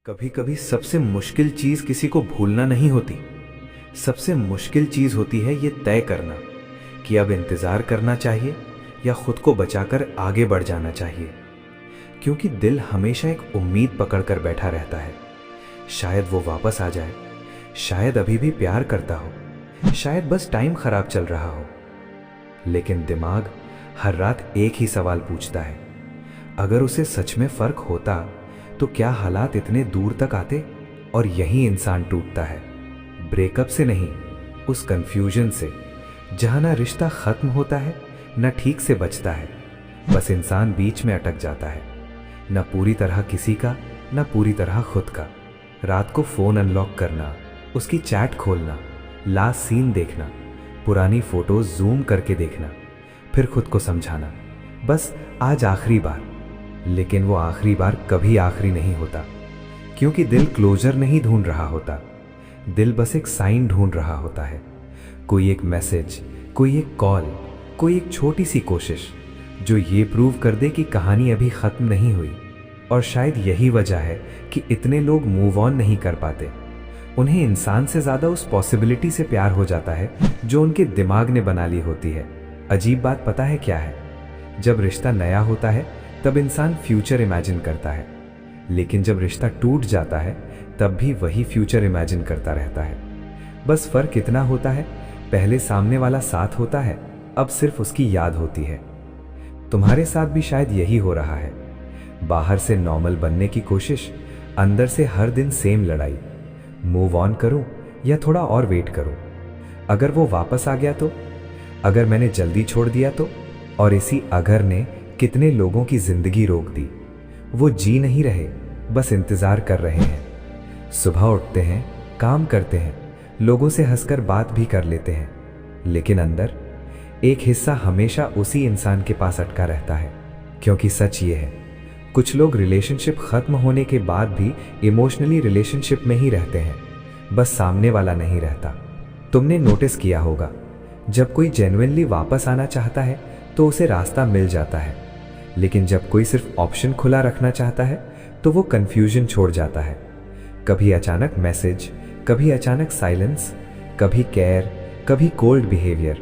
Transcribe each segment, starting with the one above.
कभी कभी सबसे मुश्किल चीज किसी को भूलना नहीं होती। सबसे मुश्किल चीज होती है ये तय करना कि अब इंतजार करना चाहिए या खुद को बचाकर आगे बढ़ जाना चाहिए। क्योंकि दिल हमेशा एक उम्मीद पकड़कर बैठा रहता है। शायद वो वापस आ जाए, शायद अभी भी प्यार करता हो, शायद बस टाइम खराब चल रहा हो। लेकिन दिमाग हर रात एक ही सवाल पूछता है, अगर उसे सच में फर्क होता तो क्या हालात इतने दूर तक आते। और यही इंसान टूटता है, ब्रेकअप से नहीं, उस कंफ्यूजन से जहां ना रिश्ता खत्म होता है न ठीक से बचता है। बस इंसान बीच में अटक जाता है, न पूरी तरह किसी का न पूरी तरह खुद का। रात को फोन अनलॉक करना, उसकी चैट खोलना, लास्ट सीन देखना, पुरानी फोटोज जूम करके देखना, फिर खुद को समझाना बस आज आखिरी बार। लेकिन वो आखिरी बार कभी आखिरी नहीं होता, क्योंकि दिल क्लोजर नहीं ढूंढ रहा होता। दिल बस एक साइन ढूंढ रहा होता है, कोई एक मैसेज, कोई एक कॉल, कोई एक छोटी सी कोशिश जो ये प्रूव कर दे कि कहानी अभी खत्म नहीं हुई। और शायद यही वजह है कि इतने लोग मूव ऑन नहीं कर पाते। उन्हें इंसान से ज्यादा उस पॉसिबिलिटी से प्यार हो जाता है जो उनके दिमाग ने बना ली होती है। अजीब बात पता है क्या है? जब रिश्ता नया होता है तब इंसान फ्यूचर इमेजिन करता है, लेकिन जब रिश्ता टूट जाता है तब भी वही फ्यूचर इमेजिन करता रहता है। बस फर्क इतना होता है, पहले सामने वाला साथ होता है, अब सिर्फ उसकी याद होती है। तुम्हारे साथ भी शायद यही हो रहा है। बाहर से नॉर्मल बनने की कोशिश, अंदर से हर दिन सेम लड़ाई। मूव ऑन करूं या थोड़ा और वेट करूं? अगर वो वापस आ गया तो? अगर मैंने जल्दी छोड़ दिया तो? और इसी अगर ने कितने लोगों की जिंदगी रोक दी। वो जी नहीं रहे, बस इंतजार कर रहे हैं। सुबह उठते हैं, काम करते हैं, लोगों से हंसकर बात भी कर लेते हैं, लेकिन अंदर एक हिस्सा हमेशा उसी इंसान के पास अटका रहता है। क्योंकि सच ये है, कुछ लोग रिलेशनशिप खत्म होने के बाद भी इमोशनली रिलेशनशिप में ही रहते हैं, बस सामने वाला नहीं रहता। तुमने नोटिस किया होगा, जब कोई जेन्युइनली वापस आना चाहता है तो उसे रास्ता मिल जाता है, लेकिन जब कोई सिर्फ ऑप्शन खुला रखना चाहता है तो वो कंफ्यूजन छोड़ जाता है। कभी अचानक मैसेज, कभी अचानक साइलेंस, कभी केयर, कभी कोल्ड बिहेवियर,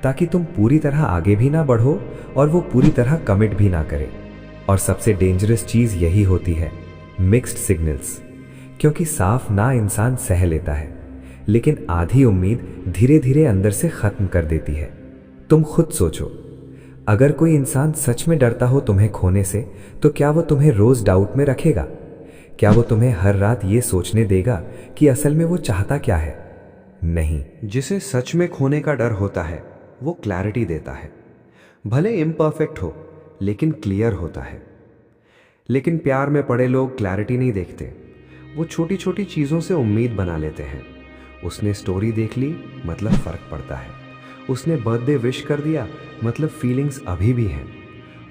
ताकि तुम पूरी तरह आगे भी ना बढ़ो और वो पूरी तरह कमिट भी ना करे। और सबसे डेंजरस चीज यही होती है, मिक्स्ड सिग्नल्स। क्योंकि साफ ना इंसान सह लेता है, लेकिन आधी उम्मीद धीरे धीरे अंदर से खत्म कर देती है। तुम खुद सोचो, अगर कोई इंसान सच में डरता हो तुम्हें खोने से, तो क्या वो तुम्हें रोज डाउट में रखेगा? क्या वो तुम्हें हर रात ये सोचने देगा कि असल में वो चाहता क्या है? नहीं। जिसे सच में खोने का डर होता है वो क्लैरिटी देता है। भले इम्परफेक्ट हो, लेकिन क्लियर होता है। लेकिन प्यार में पड़े लोग क्लैरिटी नहीं देखते। वो छोटी छोटी चीजों से उम्मीद बना लेते हैं। उसने स्टोरी देख ली मतलब फर्क पड़ता है। उसने बर्थडे विश कर दिया मतलब फीलिंग्स अभी भी हैं।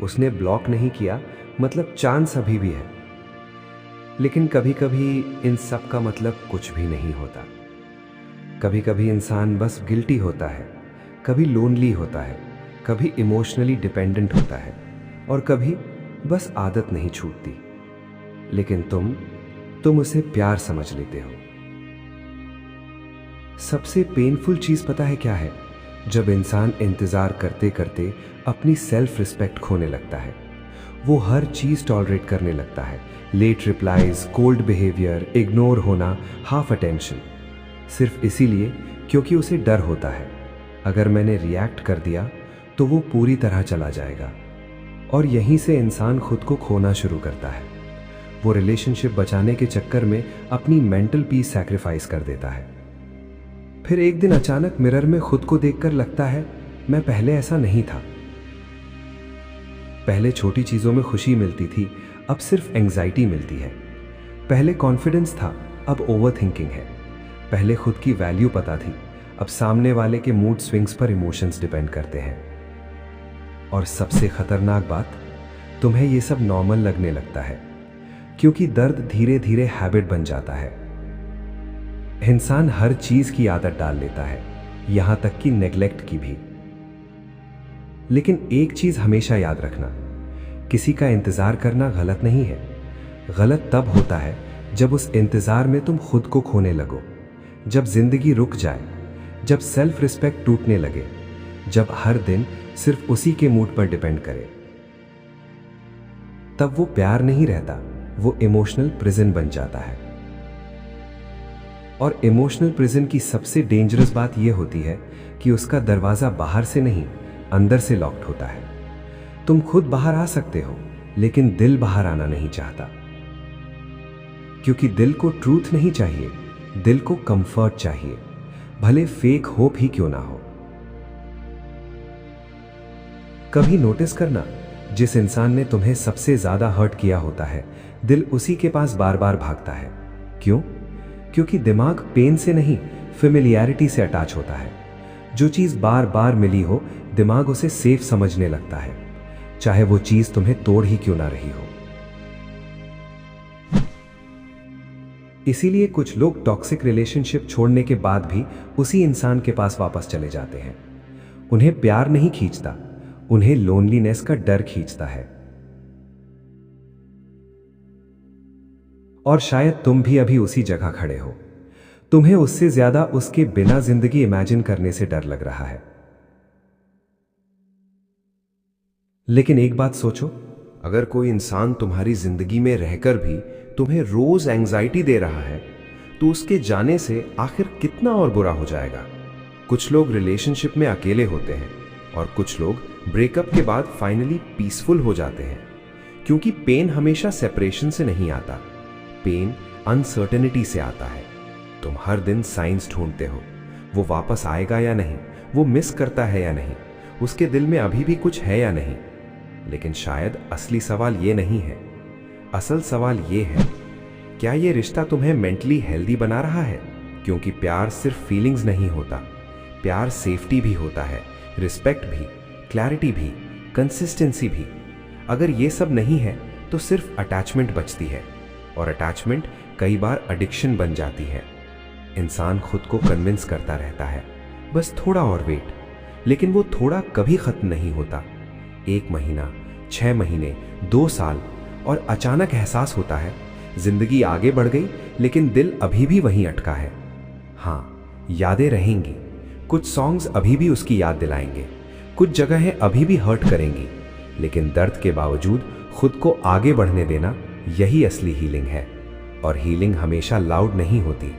उसने ब्लॉक नहीं किया मतलब चांस अभी भी है। लेकिन कभी कभी इन सब का मतलब कुछ भी नहीं होता। कभी कभी इंसान बस गिल्टी होता है, कभी लोनली होता है, कभी इमोशनली डिपेंडेंट होता है, और कभी बस आदत नहीं छूटती। लेकिन तुम उसे प्यार समझ लेते हो। सबसे पेनफुल चीज पता है क्या है? जब इंसान इंतजार करते करते अपनी सेल्फ रिस्पेक्ट खोने लगता है। वो हर चीज टॉलरेट करने लगता है, late replies, cold behaviour, ignore होना, हाफ अटेंशन, सिर्फ इसीलिए क्योंकि उसे डर होता है, अगर मैंने रिएक्ट कर दिया तो वो पूरी तरह चला जाएगा। और यहीं से इंसान खुद को खोना शुरू करता है। वो रिलेशनशिप बचाने के चक्कर में अपनी मेंटल पीस सैक्रिफाइस कर देता है। फिर एक दिन अचानक मिरर में खुद को देखकर लगता है, मैं पहले ऐसा नहीं था। पहले छोटी चीजों में खुशी मिलती थी, अब सिर्फ एंजाइटी मिलती है। पहले कॉन्फिडेंस था, अब ओवरथिंकिंग है। पहले खुद की वैल्यू पता थी, अब सामने वाले के मूड स्विंग्स पर इमोशंस डिपेंड करते हैं। और सबसे खतरनाक बात, तुम्हें यह सब नॉर्मल लगने लगता है, क्योंकि दर्द धीरे धीरे हैबिट बन जाता है। इंसान हर चीज की आदत डाल लेता है, यहां तक कि नेग्लेक्ट की भी। लेकिन एक चीज हमेशा याद रखना, किसी का इंतजार करना गलत नहीं है। गलत तब होता है जब उस इंतज़ार में तुम खुद को खोने लगो, जब जिंदगी रुक जाए, जब सेल्फ रिस्पेक्ट टूटने लगे, जब हर दिन सिर्फ उसी के मूड पर डिपेंड करे, तब वो प्यार नहीं रहता, वो इमोशनल प्रिजन बन जाता है। और इमोशनल प्रिजन की सबसे डेंजरस बात यह होती है कि उसका दरवाजा बाहर से नहीं, अंदर से लॉक्ड होता है। तुम खुद बाहर आ सकते हो, लेकिन दिल बाहर आना नहीं चाहता, क्योंकि दिल को ट्रूथ नहीं चाहिए, दिल को कंफर्ट चाहिए, भले फेक होप ही क्यों ना हो। कभी नोटिस करना, जिस इंसान ने तुम्हें सबसे ज्यादा हर्ट किया होता है, दिल उसी के पास बार बार भागता है। क्यों? क्योंकि दिमाग पेन से नहीं, फेमिलियरिटी से अटैच होता है। जो चीज बार बार मिली हो, दिमाग उसे सेफ समझने लगता है, चाहे वो चीज तुम्हें तोड़ ही क्यों ना रही हो। इसीलिए कुछ लोग टॉक्सिक रिलेशनशिप छोड़ने के बाद भी उसी इंसान के पास वापस चले जाते हैं। उन्हें प्यार नहीं खींचता, उन्हें लोनलीनेस का डर खींचता है। और शायद तुम भी अभी उसी जगह खड़े हो। तुम्हें उससे ज्यादा उसके बिना जिंदगी इमेजिन करने से डर लग रहा है। लेकिन एक बात सोचो, अगर कोई इंसान तुम्हारी जिंदगी में रहकर भी तुम्हें रोज एंजाइटी दे रहा है, तो उसके जाने से आखिर कितना और बुरा हो जाएगा। कुछ लोग रिलेशनशिप में अकेले होते हैं और कुछ लोग ब्रेकअप के बाद फाइनली पीसफुल हो जाते हैं, क्योंकि पेन हमेशा सेपरेशन से नहीं आता, पेन अनसर्टेनिटी से आता है। तुम हर दिन साइंस ढूंढते हो, वो वापस आएगा या नहीं, वो मिस करता है या नहीं, उसके दिल में अभी भी कुछ है या नहीं। लेकिन शायद असली सवाल ये नहीं है। असल सवाल ये है, क्या ये रिश्ता तुम्हें मेंटली हेल्दी बना रहा है? क्योंकि प्यार सिर्फ फीलिंग्स नहीं होता, प्यार सेफ्टी भी होता है, रिस्पेक्ट भी, क्लैरिटी भी, कंसिस्टेंसी भी। अगर ये सब नहीं है तो सिर्फ अटैचमेंट बचती है, और अटैचमेंट कई बार एडिक्शन बन जाती है। इंसान खुद को कन्विंस करता रहता है, बस थोड़ा और वेट, लेकिन वो थोड़ा कभी खत्म नहीं होता। 1 महीना, 6 महीने, 2 साल, और अचानक एहसास होता है जिंदगी आगे बढ़ गई, लेकिन दिल अभी भी वहीं अटका है। हाँ, यादें रहेंगी, कुछ सॉन्ग्स अभी भी उसकी याद दिलाएंगे, कुछ जगहें अभी भी हर्ट करेंगी, लेकिन दर्द के बावजूद खुद को आगे बढ़ने देना, यही असली हीलिंग है। और हीलिंग हमेशा लाउड नहीं होती।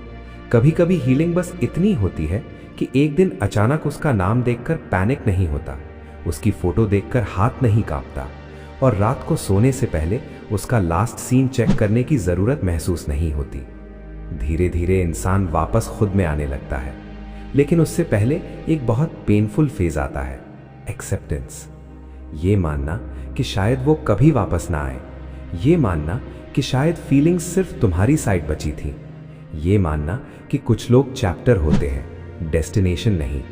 कभी कभी हीलिंग बस इतनी होती है कि एक दिन अचानक उसका नाम देखकर पैनिक नहीं होता, उसकी फोटो देखकर हाथ नहीं कांपता, और रात को सोने से पहले उसका लास्ट सीन चेक करने की जरूरत महसूस नहीं होती। धीरे धीरे इंसान वापस खुद में आने लगता है, लेकिन उससे पहले एक बहुत पेनफुल फेज आता है, एक्सेप्टेंस। ये मानना कि शायद वो कभी वापस ना आए, ये मानना कि शायद फीलिंग्स सिर्फ तुम्हारी साइड बची थी, ये मानना कि कुछ लोग चैप्टर होते हैं, डेस्टिनेशन नहीं।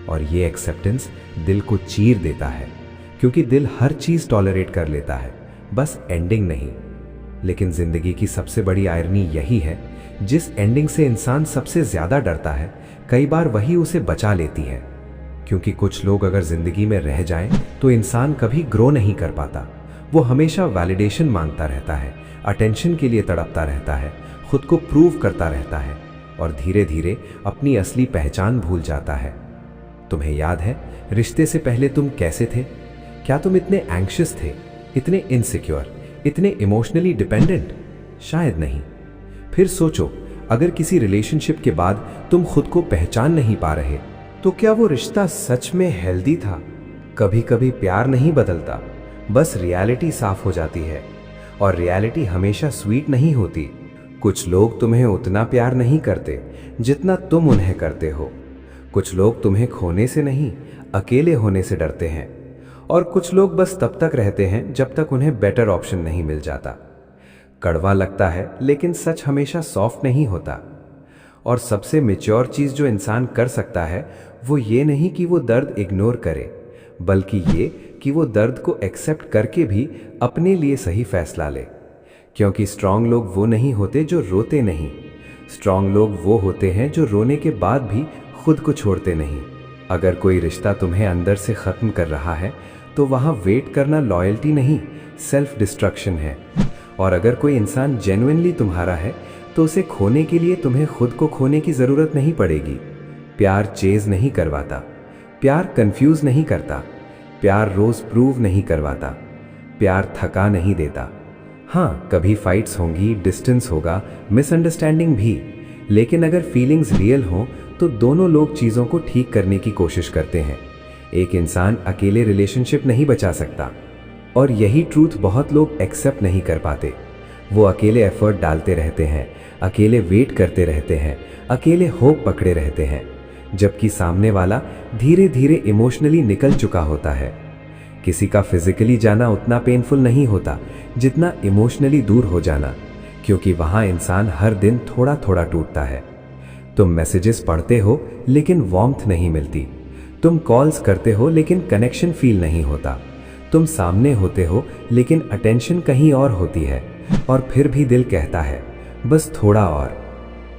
और ये एक्सेप्टेंस दिल को चीर देता है, क्योंकि दिल हर चीज टॉलरेट कर लेता है, बस एंडिंग नहीं। लेकिन जिंदगी की सबसे बड़ी आयरनी यही है, जिस एंडिंग से इंसान सबसे ज्यादा डरता है, कई बार वही उसे बचा लेती है। क्योंकि कुछ लोग अगर जिंदगी में रह जाएं, तो इंसान कभी ग्रो नहीं कर पाता। वो हमेशा वैलिडेशन मांगता रहता है, अटेंशन के लिए तड़पता रहता है, खुद को प्रूव करता रहता है, और धीरे धीरे अपनी असली पहचान भूल जाता है। तुम्हें याद है रिश्ते से पहले तुम कैसे थे? क्या तुम इतने एंग्शियस थे, इतने इनसिक्योर, इतने इमोशनली डिपेंडेंट? शायद नहीं। फिर सोचो, अगर किसी रिलेशनशिप के बाद तुम खुद को पहचान नहीं पा रहे, तो क्या वो रिश्ता सच में हेल्दी था? कभी कभी प्यार नहीं बदलता, बस रियलिटी साफ हो जाती है, और रियलिटी हमेशा स्वीट नहीं होती। कुछ लोग तुम्हें उतना प्यार नहीं करते जितना तुम उन्हें करते हो। कुछ लोग तुम्हें खोने से नहीं, अकेले होने से डरते हैं, और कुछ लोग बस तब तक रहते हैं जब तक उन्हें बेटर ऑप्शन नहीं मिल जाता। कड़वा लगता है, लेकिन सच हमेशा सॉफ्ट नहीं होता। और सबसे मैच्योर चीज जो इंसान कर सकता है, वो ये नहीं कि वो दर्द इग्नोर करे, बल्कि ये कि वो दर्द को एक्सेप्ट करके भी अपने लिए सही फैसला ले। क्योंकि स्ट्रांग लोग वो नहीं होते जो रोते नहीं, स्ट्रांग लोग वो होते हैं जो रोने के बाद भी खुद को छोड़ते नहीं। अगर कोई रिश्ता तुम्हें अंदर से खत्म कर रहा है, तो वहां वेट करना लॉयल्टी नहीं, सेल्फ डिस्ट्रक्शन है। और अगर कोई इंसान जेन्युइनली तुम्हारा है तो उसे खोने के लिए तुम्हें खुद को खोने की ज़रूरत नहीं पड़ेगी। प्यार चेज नहीं करवाता, प्यार कंफ्यूज नहीं करता, प्यार रोज प्रूव नहीं करवाता, प्यार थका नहीं देता। हाँ, कभी फाइट्स होंगी, डिस्टेंस होगा, मिसअंडरस्टैंडिंग भी, लेकिन अगर फीलिंग्स रियल हों तो दोनों लोग चीज़ों को ठीक करने की कोशिश करते हैं। एक इंसान अकेले रिलेशनशिप नहीं बचा सकता, और यही ट्रूथ बहुत लोग एक्सेप्ट नहीं कर पाते। वो अकेले एफर्ट डालते रहते हैं, अकेले वेट करते रहते हैं, अकेले होप पकड़े रहते हैं, जबकि सामने वाला धीरे धीरे इमोशनली निकल चुका होता है। किसी का फिजिकली जाना उतना पेनफुल नहीं होता जितना इमोशनली दूर हो जाना, क्योंकि वहाँ इंसान हर दिन थोड़ा थोड़ा टूटता है। तुम मैसेजेस पढ़ते हो लेकिन वार्मथ नहीं मिलती, तुम कॉल्स करते हो लेकिन कनेक्शन फील नहीं होता, तुम सामने होते हो लेकिन अटेंशन कहीं और होती है, और फिर भी दिल कहता है बस थोड़ा और।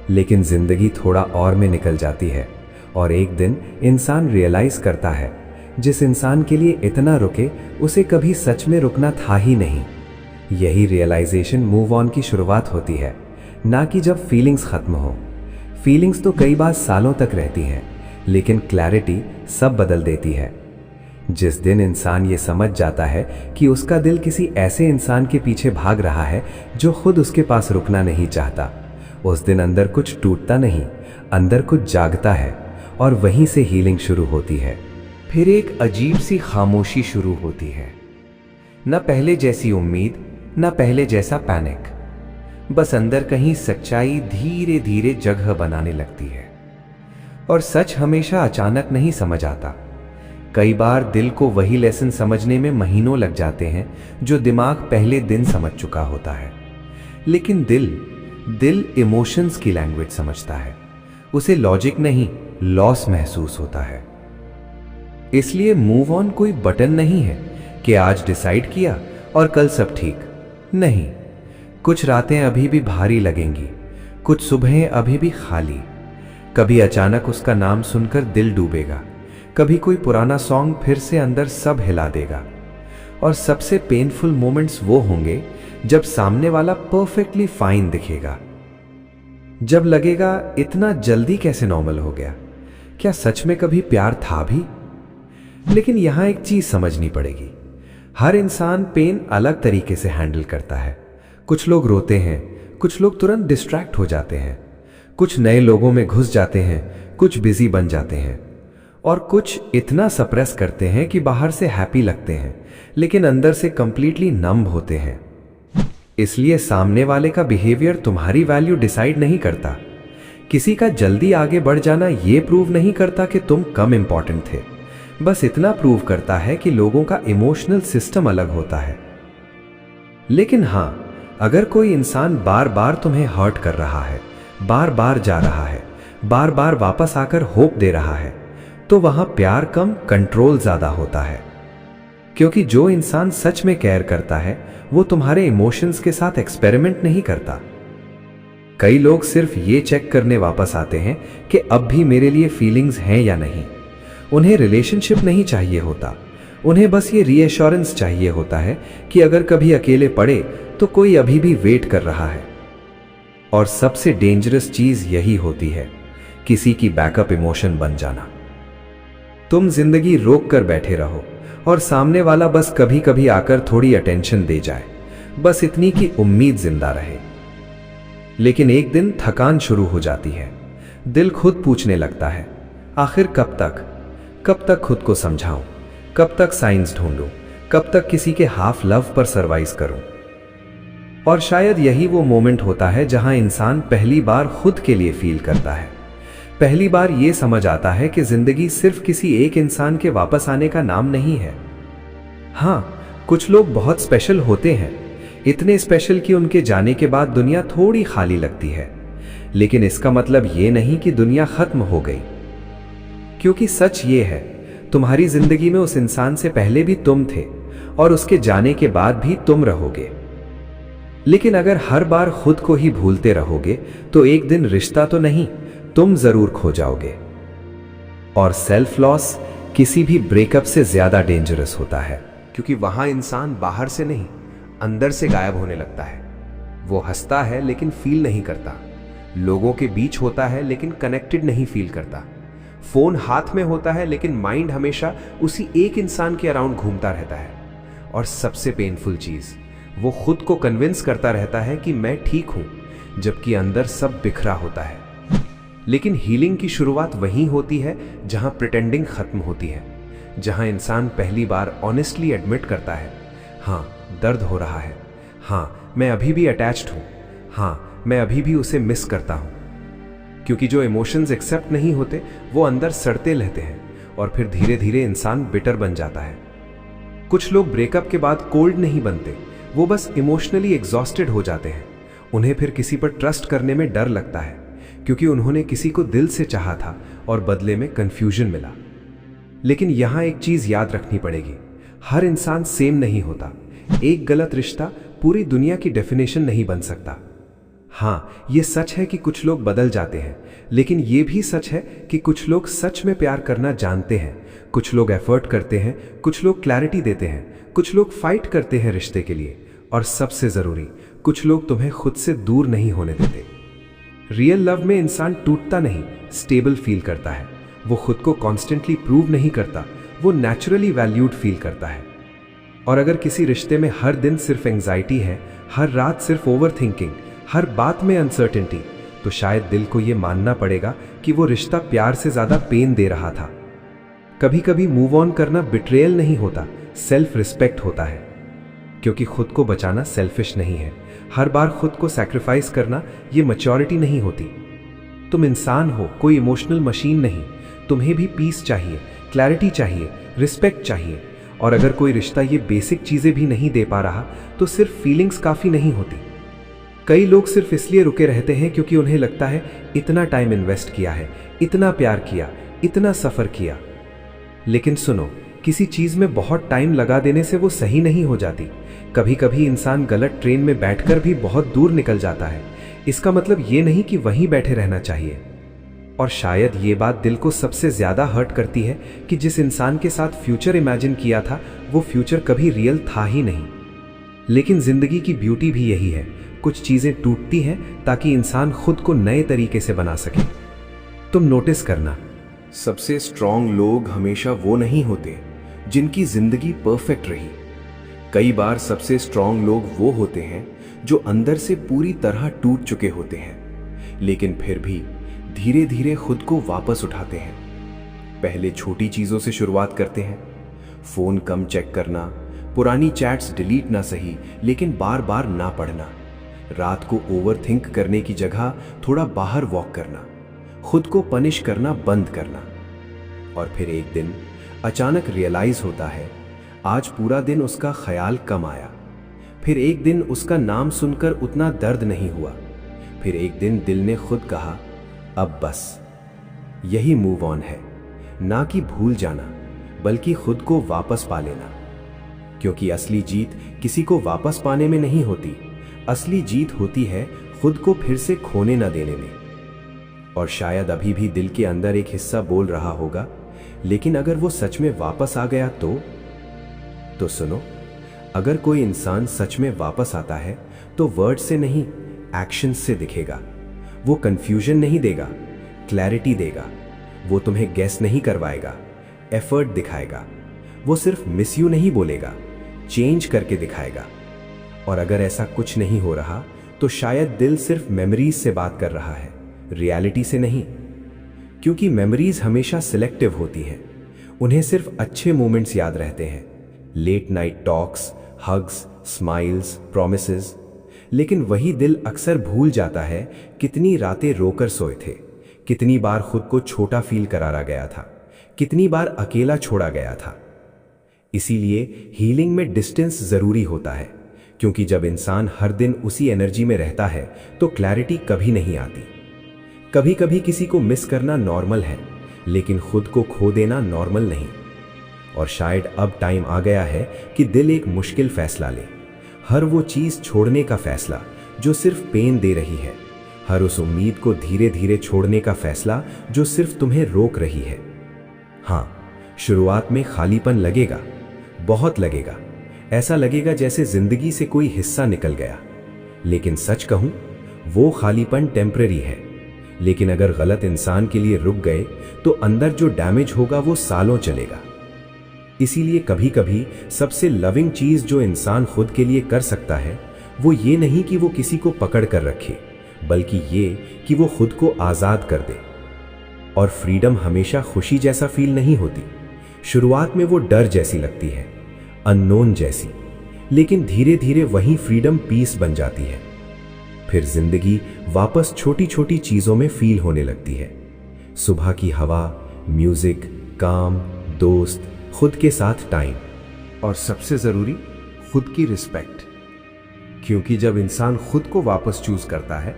लेकिन जिंदगी थोड़ा और में निकल जाती है, और एक दिन इंसान रियलाइज करता है जिस इंसान के लिए इतना रुके उसे कभी सच में रुकना था ही नहीं। यही रियलाइजेशन मूव ऑन की शुरुआत होती है, ना कि जब फीलिंग्स खत्म हो। फीलिंग्स तो कई बार सालों तक रहती हैं, लेकिन क्लैरिटी सब बदल देती है। जिस दिन इंसान ये समझ जाता है कि उसका दिल किसी ऐसे इंसान के पीछे भाग रहा है जो खुद उसके पास रुकना नहीं चाहता, उस दिन अंदर कुछ टूटता नहीं, अंदर कुछ जागता है, और वहीं से हीलिंग शुरू होती है। फिर एक अजीब सी खामोशी शुरू होती है, न पहले जैसी उम्मीद, न पहले जैसा पैनिक, बस अंदर कहीं सच्चाई धीरे धीरे जगह बनाने लगती है। और सच हमेशा अचानक नहीं समझ आता। कई बार दिल को वही लेसन समझने में महीनों लग जाते हैं जो दिमाग पहले दिन समझ चुका होता है। लेकिन दिल इमोशंस की लैंग्वेज समझता है, उसे लॉजिक नहीं, लॉस महसूस होता है। इसलिए मूव ऑन कोई बटन नहीं है कि आज डिसाइड किया और कल सब ठीक। नहीं, कुछ रातें अभी भी भारी लगेंगी, कुछ सुबहें अभी भी खाली। कभी अचानक उसका नाम सुनकर दिल डूबेगा, कभी कोई पुराना सॉन्ग फिर से अंदर सब हिला देगा। और सबसे पेनफुल मोमेंट्स वो होंगे जब सामने वाला परफेक्टली फाइन दिखेगा, जब लगेगा इतना जल्दी कैसे नॉर्मल हो गया, क्या सच में कभी प्यार था भी। लेकिन यहां एक चीज समझनी पड़ेगी, हर इंसान पेन अलग तरीके से हैंडल करता है। कुछ लोग रोते हैं, कुछ लोग तुरंत डिस्ट्रैक्ट हो जाते हैं, कुछ नए लोगों में घुस जाते हैं, कुछ बिजी बन जाते हैं, और कुछ इतना सप्रेस करते हैं कि बाहर से हैप्पी लगते हैं लेकिन अंदर से कंप्लीटली नंब होते हैं। इसलिए सामने वाले का बिहेवियर तुम्हारी वैल्यू डिसाइड नहीं करता। किसी का जल्दी आगे बढ़ जाना यह प्रूव नहीं करता कि तुम कम इंपॉर्टेंट थे, बस इतना प्रूव करता है कि लोगों का इमोशनल सिस्टम अलग होता है। लेकिन हां, अगर कोई इंसान बार बार तुम्हें हर्ट कर रहा है, बार बार जा रहा है, बार बार वापस आकर होप दे रहा है, तो वहां प्यार कम, कंट्रोल ज्यादा होता है। क्योंकि जो इंसान सच में केयर करता है वो तुम्हारे इमोशंस के साथ एक्सपेरिमेंट नहीं करता। कई लोग सिर्फ ये चेक करने वापस आते हैं कि अब भी मेरे लिए फीलिंग्स हैं या नहीं। उन्हें रिलेशनशिप नहीं चाहिए होता, उन्हें बस ये रीएश्योरेंस चाहिए होता है कि अगर कभी अकेले पड़े तो कोई अभी भी वेट कर रहा है। और सबसे डेंजरस चीज यही होती है, किसी की बैकअप इमोशन बन जाना। तुम जिंदगी रोक कर बैठे रहो और सामने वाला बस कभी कभी आकर थोड़ी अटेंशन दे जाए, बस इतनी की उम्मीद जिंदा रहे। लेकिन एक दिन थकान शुरू हो जाती है, दिल खुद पूछने लगता है आखिर कब तक खुद को समझाऊं, कब तक साइंस ढूंढूं, कब तक किसी के हाफ लव पर सरवाइव करूं। और शायद यही वो मोमेंट होता है जहां इंसान पहली बार खुद के लिए फील करता है। पहली बार ये समझ आता है कि जिंदगी सिर्फ किसी एक इंसान के वापस आने का नाम नहीं है। हां, कुछ लोग बहुत स्पेशल होते हैं, इतने स्पेशल कि उनके जाने के बाद दुनिया थोड़ी खाली लगती है। लेकिन इसका मतलब ये नहीं कि दुनिया खत्म हो गई, क्योंकि सच ये है, तुम्हारी जिंदगी में उस इंसान से पहले भी तुम थे और उसके जाने के बाद भी तुम रहोगे। लेकिन अगर हर बार खुद को ही भूलते रहोगे तो एक दिन रिश्ता तो नहीं, तुम जरूर खो जाओगे। और सेल्फ लॉस किसी भी ब्रेकअप से ज्यादा डेंजरस होता है, क्योंकि वहां इंसान बाहर से नहीं, अंदर से गायब होने लगता है। वो हंसता है लेकिन फील नहीं करता, लोगों के बीच होता है लेकिन कनेक्टेड नहीं फील करता, फोन हाथ में होता है लेकिन माइंड हमेशा उसी एक इंसान के अराउंड घूमता रहता है। और सबसे पेनफुल चीज, वो खुद को कन्विंस करता रहता है कि मैं ठीक हूं, जबकि अंदर सब बिखरा होता है। लेकिन हीलिंग की शुरुआत वहीं होती है जहां प्रिटेंडिंग खत्म होती है, जहां इंसान पहली बार ऑनेस्टली एडमिट करता है, हाँ दर्द हो रहा है, हाँ मैं अभी भी अटैच्ड हूं, हाँ मैं अभी भी उसे मिस करता हूं। क्योंकि जो इमोशंस एक्सेप्ट नहीं होते वो अंदर सड़ते रहते हैं और फिर धीरे धीरे इंसान बिटर बन जाता है। कुछ लोग ब्रेकअप के बाद कोल्ड नहीं बनते, वो बस इमोशनली एग्जॉस्टेड हो जाते हैं। उन्हें फिर किसी पर ट्रस्ट करने में डर लगता है, क्योंकि उन्होंने किसी को दिल से चाहा था और बदले में कंफ्यूजन मिला। लेकिन यहां एक चीज याद रखनी पड़ेगी, हर इंसान सेम नहीं होता। एक गलत रिश्ता पूरी दुनिया की डेफिनेशन नहीं बन सकता। हाँ, ये सच है कि कुछ लोग बदल जाते हैं, लेकिन ये भी सच है कि कुछ लोग सच में प्यार करना जानते हैं, कुछ लोग एफर्ट करते हैं, कुछ लोग क्लैरिटी देते हैं, कुछ लोग फाइट करते हैं रिश्ते के लिए, और सबसे जरूरी, कुछ लोग तुम्हें खुद से दूर नहीं होने देते। रियल लव में इंसान टूटता नहीं, स्टेबल फील करता है। वो खुद को कॉन्स्टेंटली प्रूव नहीं करता, वो नेचुरली वैल्यूड फील करता है। और अगर किसी रिश्ते में हर दिन सिर्फ एंजाइटी है, हर रात सिर्फ ओवर थिंकिंग, हर बात में अनसर्टेनिटी, तो शायद दिल को ये मानना पड़ेगा कि वो रिश्ता प्यार से ज्यादा पेन दे रहा था। कभी कभी मूव ऑन करना बिट्रेयल नहीं होता, सेल्फ रिस्पेक्ट होता है। क्योंकि खुद को बचाना सेल्फिश नहीं है, हर बार खुद को सैक्रिफाइस करना ये मैच्योरिटी नहीं होती। तुम इंसान हो, कोई इमोशनल मशीन नहीं। तुम्हें भी पीस चाहिए, क्लैरिटी चाहिए, रिस्पेक्ट चाहिए। और अगर कोई रिश्ता ये बेसिक चीजें भी नहीं दे पा रहा तो सिर्फ फीलिंग्स काफी नहीं होती। कई लोग सिर्फ इसलिए रुके रहते हैं क्योंकि उन्हें लगता है इतना टाइम इन्वेस्ट किया है, इतना प्यार किया, इतना सफर किया। लेकिन सुनो, किसी चीज में बहुत टाइम लगा देने से वो सही नहीं हो जाती। कभी कभी इंसान गलत ट्रेन में बैठकर भी बहुत दूर निकल जाता है। इसका मतलब ये नहीं कि वहीं बैठे रहना चाहिए। और शायद ये बात दिल को सबसे ज्यादा हर्ट करती है कि जिस इंसान के साथ फ्यूचर इमेजिन किया था वो फ्यूचर कभी रियल था ही नहीं। लेकिन जिंदगी की ब्यूटी भी यही है, कुछ चीजें टूटती हैं ताकि इंसान खुद को नए तरीके से बना सके। तुम नोटिस करना, सबसे स्ट्रांग लोग हमेशा वो नहीं होते जिनकी जिंदगी परफेक्ट रही। कई बार सबसे स्ट्रांग लोग वो होते हैं जो अंदर से पूरी तरह टूट चुके होते हैं, लेकिन फिर भी धीरे धीरे खुद को वापस उठाते हैं। पहले छोटी चीजों से शुरुआत करते हैं, फोन कम चेक करना, पुरानी चैट्स डिलीट ना सही लेकिन बार बार ना पढ़ना, रात को ओवर थिंक करने की जगह थोड़ा बाहर वॉक करना, खुद को पनिश करना बंद करना। और फिर एक दिन अचानक रियलाइज होता है आज पूरा दिन उसका ख्याल कम आया। फिर एक दिन उसका नाम सुनकर उतना दर्द नहीं हुआ। फिर एक दिन दिल ने खुद कहा अब बस। यही मूव ऑन है, ना कि भूल जाना बल्कि खुद को वापस पा लेना। क्योंकि असली जीत किसी को वापस पाने में नहीं होती, असली जीत होती है खुद को फिर से खोने न देने में। और शायद अभी भी दिल के अंदर एक हिस्सा बोल रहा होगा लेकिन अगर वो सच में वापस आ गया तो सुनो, अगर कोई इंसान सच में वापस आता है तो वर्ड से नहीं, एक्शन से दिखेगा। वो कंफ्यूजन नहीं देगा, क्लैरिटी देगा। वो तुम्हें गेस नहीं करवाएगा, एफर्ट दिखाएगा। वो सिर्फ मिस यू नहीं बोलेगा, चेंज करके दिखाएगा। और अगर ऐसा कुछ नहीं हो रहा तो शायद दिल सिर्फ मेमोरीज से बात कर रहा है, रियलिटी से नहीं। क्योंकि मेमोरीज हमेशा सिलेक्टिव होती हैं, उन्हें सिर्फ अच्छे मोमेंट्स याद रहते हैं, late night talks, hugs, smiles, promises. लेकिन वही दिल अक्सर भूल जाता है कितनी रातें रोकर सोए थे, कितनी बार खुद को छोटा फील करारा गया था, कितनी बार अकेला छोड़ा गया था। इसीलिए हीलिंग में डिस्टेंस जरूरी होता है, क्योंकि जब इंसान हर दिन उसी एनर्जी में रहता है तो क्लैरिटी कभी नहीं आती। कभी कभी किसी को मिस करना नॉर्मल है, लेकिन खुद को खो देना नॉर्मल नहीं। और शायद अब टाइम आ गया है कि दिल एक मुश्किल फैसला ले, हर वो चीज छोड़ने का फैसला जो सिर्फ पेन दे रही है, हर उस उम्मीद को धीरे धीरे छोड़ने का फैसला जो सिर्फ तुम्हें रोक रही है। हाँ, शुरुआत में खालीपन लगेगा, बहुत लगेगा। ऐसा लगेगा जैसे जिंदगी से कोई हिस्सा निकल गया। लेकिन सच कहूं, वो खालीपन टेम्पररी है। लेकिन अगर गलत इंसान के लिए रुक गए तो अंदर जो डैमेज होगा वो सालों चलेगा। इसीलिए कभी कभी सबसे लविंग चीज जो इंसान खुद के लिए कर सकता है वो ये नहीं कि वो किसी को पकड़ कर रखे, बल्कि ये कि वो खुद को आजाद कर दे। और फ्रीडम हमेशा खुशी जैसा फील नहीं होती। शुरुआत में वो डर जैसी लगती है, अननोन जैसी, लेकिन धीरे धीरे वही फ्रीडम पीस बन जाती है। फिर जिंदगी वापस छोटी छोटी चीजों में फील होने लगती है। सुबह की हवा, म्यूजिक, काम, दोस्त, खुद के साथ टाइम, और सबसे जरूरी खुद की रिस्पेक्ट। क्योंकि जब इंसान खुद को वापस चूज करता है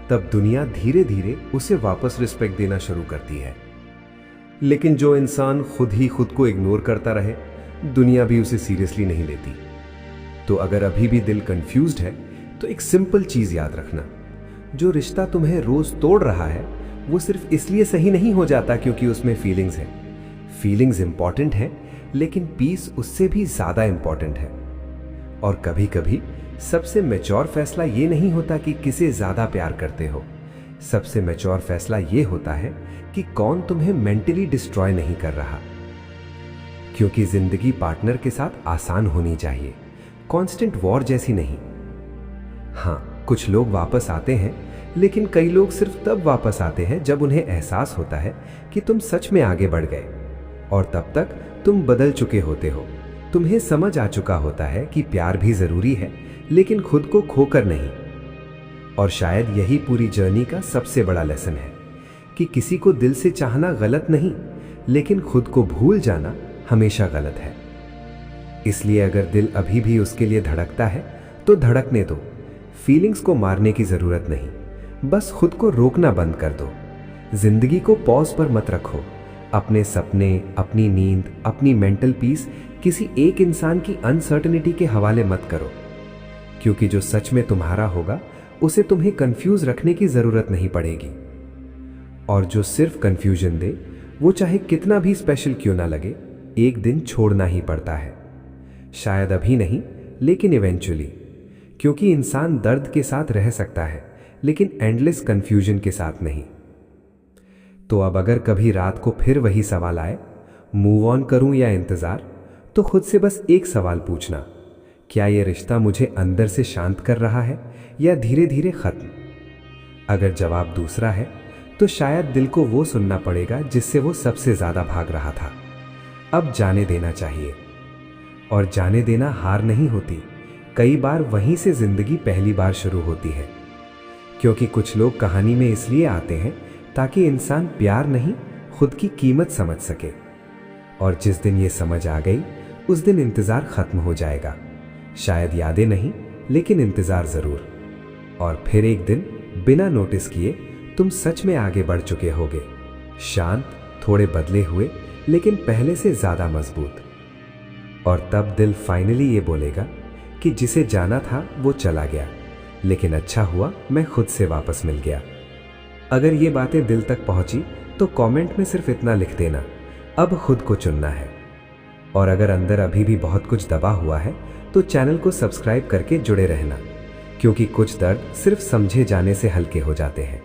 तब दुनिया धीरे धीरे उसे वापस रिस्पेक्ट देना शुरू करती है। लेकिन जो इंसान खुद ही खुद को इग्नोर करता रहे, दुनिया भी उसे सीरियसली नहीं लेती। तो अगर अभी भी दिल कंफ्यूज्ड है तो एक सिंपल चीज याद रखना, जो रिश्ता तुम्हें रोज तोड़ रहा है वो सिर्फ इसलिए सही नहीं हो जाता क्योंकि उसमें फीलिंग्स है। फीलिंग्स इंपॉर्टेंट है, लेकिन पीस उससे भी ज्यादा इंपॉर्टेंट है। और कभी कभी सबसे मैच्योर फैसला ये नहीं होता कि किसे ज्यादा प्यार करते हो। सबसे मैच्योर फैसला ये होता है कि कौन तुम्हें मेंटली डिस्ट्रॉय नहीं कर रहा। क्योंकि जिंदगी पार्टनर के साथ आसान होनी चाहिए, कांस्टेंट वॉर जैसी नहीं। हाँ, कुछ लोग वापस आते हैं, लेकिन कई लोग सिर्फ तब वापस आते हैं जब उन्हें एहसास होता है कि तुम सच में आगे बढ़ गए, और तब तक तुम बदल चुके होते हो। तुम्हें समझ आ चुका होता है कि प्यार भी जरूरी है, लेकिन खुद को खोकर नहीं। और शायद यही पूरी जर्नी का सबसे बड़ा लेसन है कि किसी को दिल से चाहना गलत नहीं, लेकिन खुद को भूल जाना हमेशा गलत है। इसलिए अगर दिल अभी भी उसके लिए धड़कता है तो धड़कने दो। फीलिंग्स को मारने की जरूरत नहीं, बस खुद को रोकना बंद कर दो। जिंदगी को पॉज पर मत रखो। अपने सपने, अपनी नींद, अपनी मेंटल पीस किसी एक इंसान की अनसर्टेनिटी के हवाले मत करो। क्योंकि जो सच में तुम्हारा होगा उसे तुम्हें कंफ्यूज रखने की जरूरत नहीं पड़ेगी। और जो सिर्फ कंफ्यूजन दे, वो चाहे कितना भी स्पेशल क्यों ना लगे, एक दिन छोड़ना ही पड़ता है। शायद अभी नहीं, लेकिन इवेंचुअली। क्योंकि इंसान दर्द के साथ रह सकता है, लेकिन एंडलेस कंफ्यूजन के साथ नहीं। तो अब अगर कभी रात को फिर वही सवाल आए, मूव ऑन करूं या इंतजार, तो खुद से बस एक सवाल पूछना, क्या यह रिश्ता मुझे अंदर से शांत कर रहा है या धीरे धीरे खत्म? अगर जवाब दूसरा है तो शायद दिल को वो सुनना पड़ेगा जिससे वो सबसे ज्यादा भाग रहा था। अब जाने देना चाहिए। और जाने देना हार नहीं होती, कई बार वहीं से जिंदगी पहली बार शुरू होती है। क्योंकि कुछ लोग कहानी में इसलिए आते हैं ताकि इंसान प्यार नहीं, खुद की कीमत समझ सके। और जिस दिन ये समझ आ गई, उस दिन इंतजार खत्म हो जाएगा। शायद यादें नहीं, लेकिन इंतजार जरूर। और फिर एक दिन बिना नोटिस किए तुम सच में आगे बढ़ चुके होगे, शांत, थोड़े बदले हुए, लेकिन पहले से ज्यादा मजबूत। और तब दिल फाइनली ये बोलेगा कि जिसे जाना था वो चला गया, लेकिन अच्छा हुआ मैं खुद से वापस मिल गया। अगर ये बातें दिल तक पहुंची तो कमेंट में सिर्फ इतना लिख देना, अब खुद को चुनना है। और अगर अंदर अभी भी बहुत कुछ दबा हुआ है तो चैनल को सब्सक्राइब करके जुड़े रहना, क्योंकि कुछ दर्द सिर्फ समझे जाने से हल्के हो जाते हैं।